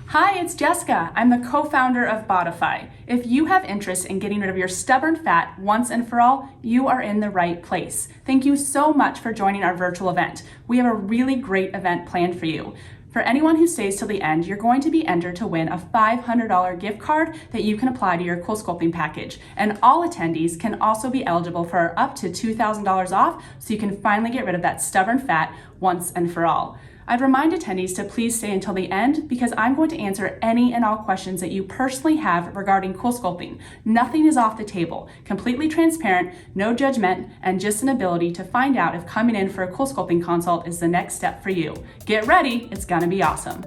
Hi, it's Jessica. I'm the co-founder of Bodify. If you have interest in getting rid of your stubborn fat once and for all, you are in the right place. Thank you so much for joining our virtual event. We have a really great event planned for you. For anyone who stays till the end, you're going to be entered to win a $500 gift card that you can apply to your CoolSculpting package. And all attendees can also be eligible for up to $2,000 off, so you can finally get rid of that stubborn fat once and for all. I'd remind attendees to please stay until the end because I'm going to answer any and all questions that you personally have regarding CoolSculpting. Nothing is off the table. Completely transparent, no judgment, and just an ability to find out if coming in for a CoolSculpting consult is the next step for you. Get ready, it's gonna be awesome.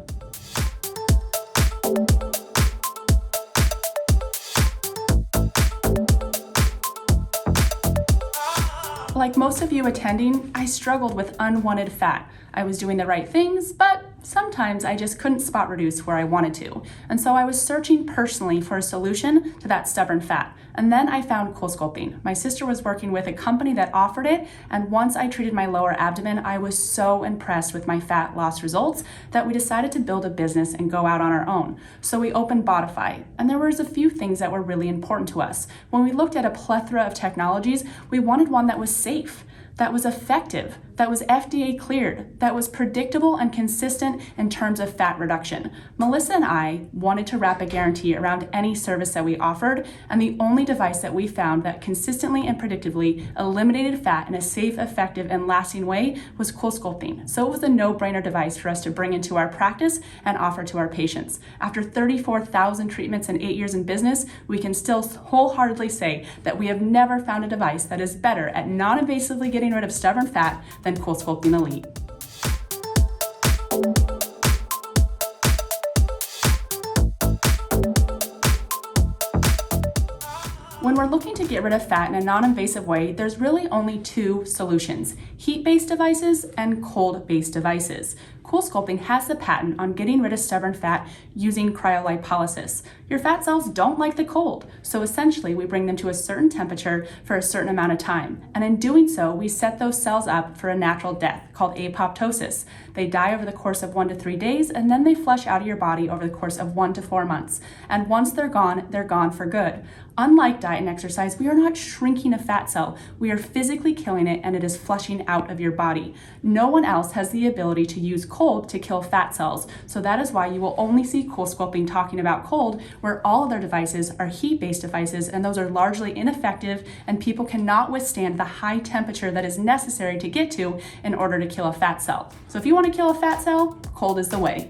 Like most of you attending, I struggled with unwanted fat. I was doing the right things, but sometimes I just couldn't spot reduce where I wanted to. And so I was searching personally for a solution to that stubborn fat. And then I found CoolSculpting. My sister was working with a company that offered it, and once I treated my lower abdomen, I was so impressed with my fat loss results that we decided to build a business and go out on our own. So we opened Bodify, and there was a few things that were really important to us. When we looked at a plethora of technologies, we wanted one that was safe, that was effective, that was FDA cleared, that was predictable and consistent in terms of fat reduction. Melissa and I wanted to wrap a guarantee around any service that we offered, and the only device that we found that consistently and predictably eliminated fat in a safe, effective, and lasting way was CoolSculpting. So it was a no-brainer device for us to bring into our practice and offer to our patients. After 34,000 treatments and 8 years in business, we can still wholeheartedly say that we have never found a device that is better at non-invasively getting rid of stubborn fat than CoolSculpting Elite. When we're looking to get rid of fat in a non-invasive way, there's really only two solutions: heat-based devices and cold-based devices. CoolSculpting has the patent on getting rid of stubborn fat using cryolipolysis. Your fat cells don't like the cold, so essentially we bring them to a certain temperature for a certain amount of time. And in doing so, we set those cells up for a natural death called apoptosis. They die over the course of 1 to 3 days, and then they flush out of your body over the course of 1 to 4 months. And once they're gone for good. Unlike diet and exercise, we are not shrinking a fat cell. We are physically killing it, and it is flushing out of your body. No one else has the ability to use cold to kill fat cells. So that is why you will only see CoolSculpting talking about cold, where all of their devices are heat-based devices, and those are largely ineffective, and people cannot withstand the high temperature that is necessary to get to in order to kill a fat cell. So if you want to kill a fat cell, cold is the way.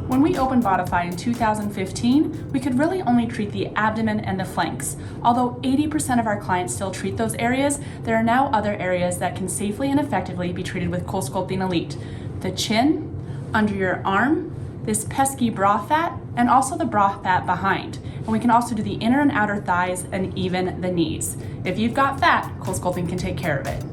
When we opened Bodify in 2015, we could really only treat the abdomen and the flanks. Although 80% of our clients still treat those areas, there are now other areas that can safely and effectively be treated with CoolSculpting Elite. The chin, under your arm, this pesky bra fat, and also the bra fat behind. And we can also do the inner and outer thighs and even the knees. If you've got fat, CoolSculpting can take care of it.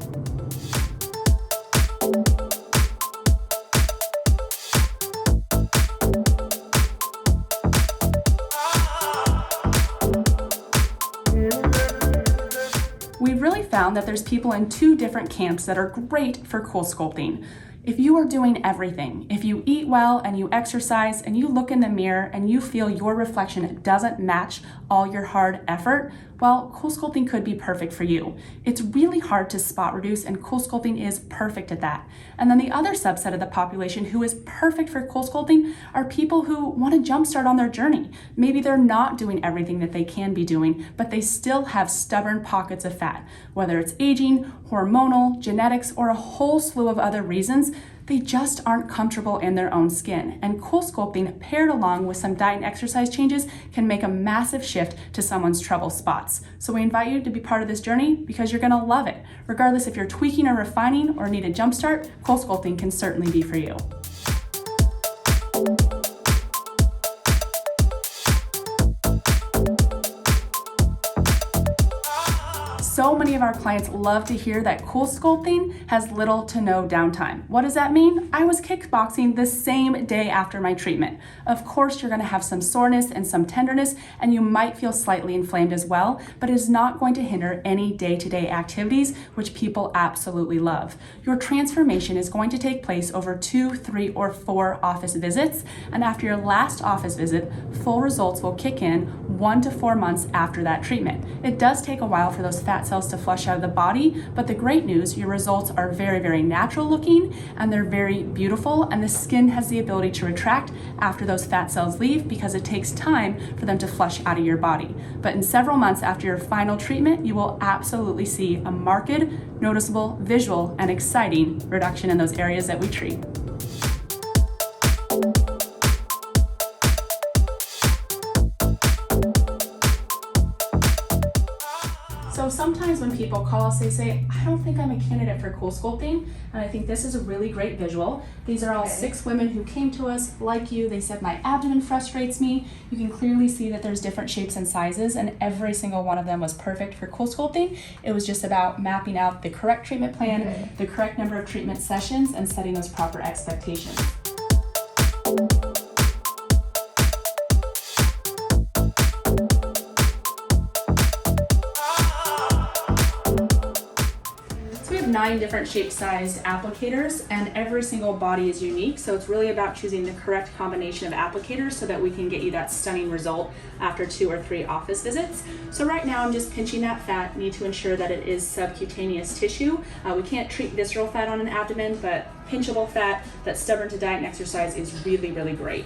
We've really found that there's people in two different camps that are great for CoolSculpting. If you are doing everything, if you eat well and you exercise and you look in the mirror and you feel your reflection doesn't match all your hard effort, Well, CoolSculpting could be perfect for you. It's really hard to spot reduce, and CoolSculpting is perfect at that. And then the other subset of the population who is perfect for CoolSculpting are people who want to jumpstart on their journey. Maybe they're not doing everything that they can be doing, but they still have stubborn pockets of fat. Whether it's aging, hormonal, genetics, or a whole slew of other reasons, they just aren't comfortable in their own skin. And CoolSculpting, paired along with some diet and exercise changes, can make a massive shift to someone's trouble spots. So we invite you to be part of this journey because you're gonna love it. Regardless if you're tweaking or refining or need a jumpstart, CoolSculpting can certainly be for you. So many of our clients love to hear that CoolSculpting has little to no downtime. What does that mean? I was kickboxing the same day after my treatment. Of course, you're gonna have some soreness and some tenderness, and you might feel slightly inflamed as well, but it is not going to hinder any day-to-day activities, which people absolutely love. Your transformation is going to take place over 2, 3, or 4 office visits, and after your last office visit, full results will kick in 1 to 4 months after that treatment. It does take a while for those fat cells to flush out of the body, but the great news, your results are very, very natural looking, and they're very beautiful, and the skin has the ability to retract after those fat cells leave because it takes time for them to flush out of your body. But in several months after your final treatment, you will absolutely see a marked, noticeable, visual, and exciting reduction in those areas that we treat. So sometimes when people call us, they say, I don't think I'm a candidate for CoolSculpting, and I think this is a really great visual. These are all 6 women who came to us like you. They said, my abdomen frustrates me. You can clearly see that there's different shapes and sizes, and every single one of them was perfect for CoolSculpting. It was just about mapping out the correct treatment plan, the correct number of treatment sessions, and setting those proper expectations. So we have 9 different shape-sized applicators, and every single body is unique. So it's really about choosing the correct combination of applicators so that we can get you that stunning result after 2 or 3 office visits. So right now I'm just pinching that fat. Need to ensure that it is subcutaneous tissue. We can't treat visceral fat on an abdomen, but pinchable fat that's stubborn to diet and exercise is really, really great.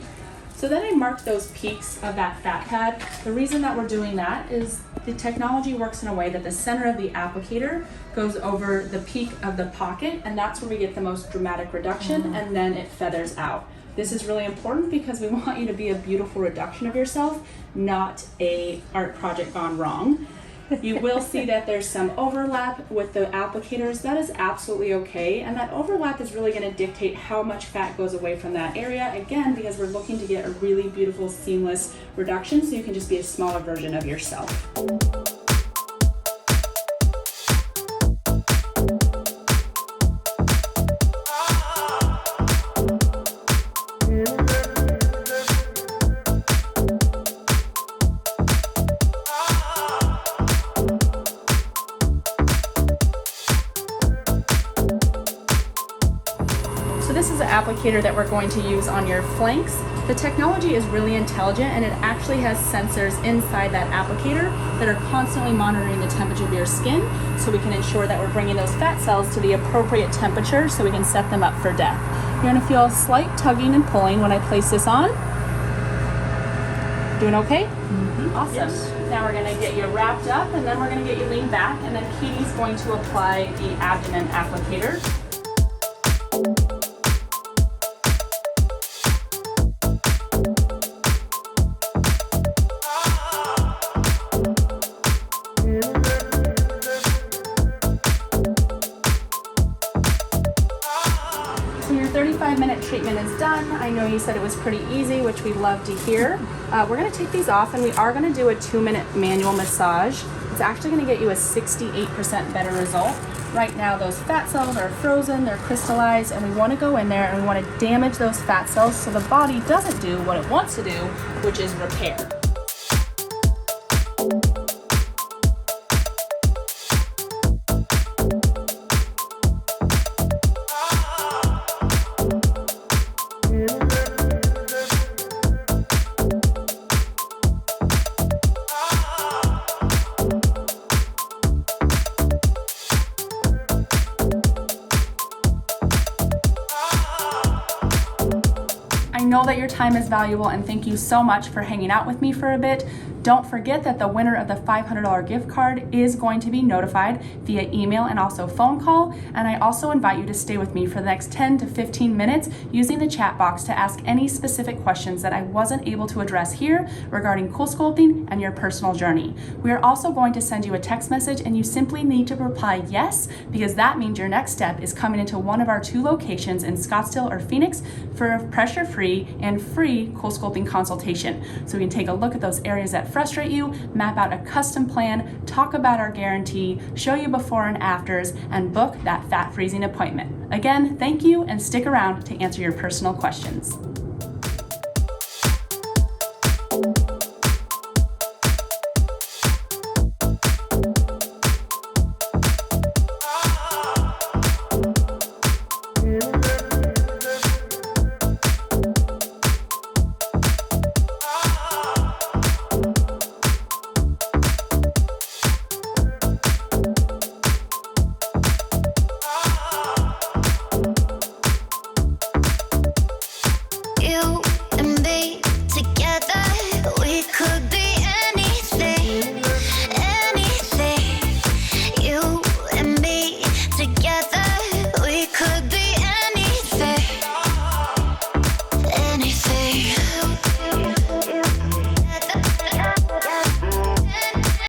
So then I marked those peaks of that fat pad. The reason that we're doing that is the technology works in a way that the center of the applicator goes over the peak of the pocket, and that's where we get the most dramatic reduction, and then it feathers out. This is really important because we want you to be a beautiful reduction of yourself, not a art project gone wrong. You will see that there's some overlap with the applicators. That is absolutely okay, and that overlap is really going to dictate how much fat goes away from that area, again, because we're looking to get a really beautiful seamless reduction so you can just be a smaller version of yourself. So this is an applicator that we're going to use on your flanks. The technology is really intelligent, and it actually has sensors inside that applicator that are constantly monitoring the temperature of your skin, so we can ensure that we're bringing those fat cells to the appropriate temperature so we can set them up for death. You're gonna feel a slight tugging and pulling when I place this on. Doing okay? Awesome. Yes. Now we're gonna get you wrapped up, and then we're gonna get you leaned back, and then Katie's going to apply the abdomen applicator. So your 35-minute treatment is done. I know you said it was pretty easy, which we love to hear. We're gonna take these off, and we are gonna do a 2-minute manual massage. It's actually gonna get you a 68% better result. Right now, those fat cells are frozen, they're crystallized, and we wanna go in there and we wanna damage those fat cells so the body doesn't do what it wants to do, which is repair. know that your time is valuable, and thank you so much for hanging out with me for a bit. Don't forget that the winner of the $500 gift card is going to be notified via email and also phone call. And I also invite you to stay with me for the next 10 to 15 minutes using the chat box to ask any specific questions that I wasn't able to address here regarding cool sculpting and your personal journey. We are also going to send you a text message, and you simply need to reply yes, because that means your next step is coming into one of our 2 locations in Scottsdale or Phoenix for a pressure-free and free cool sculpting consultation. So we can take a look at those areas that frustrate you, map out a custom plan, talk about our guarantee, show you before and afters, and book that fat freezing appointment. Again, thank you, and stick around to answer your personal questions.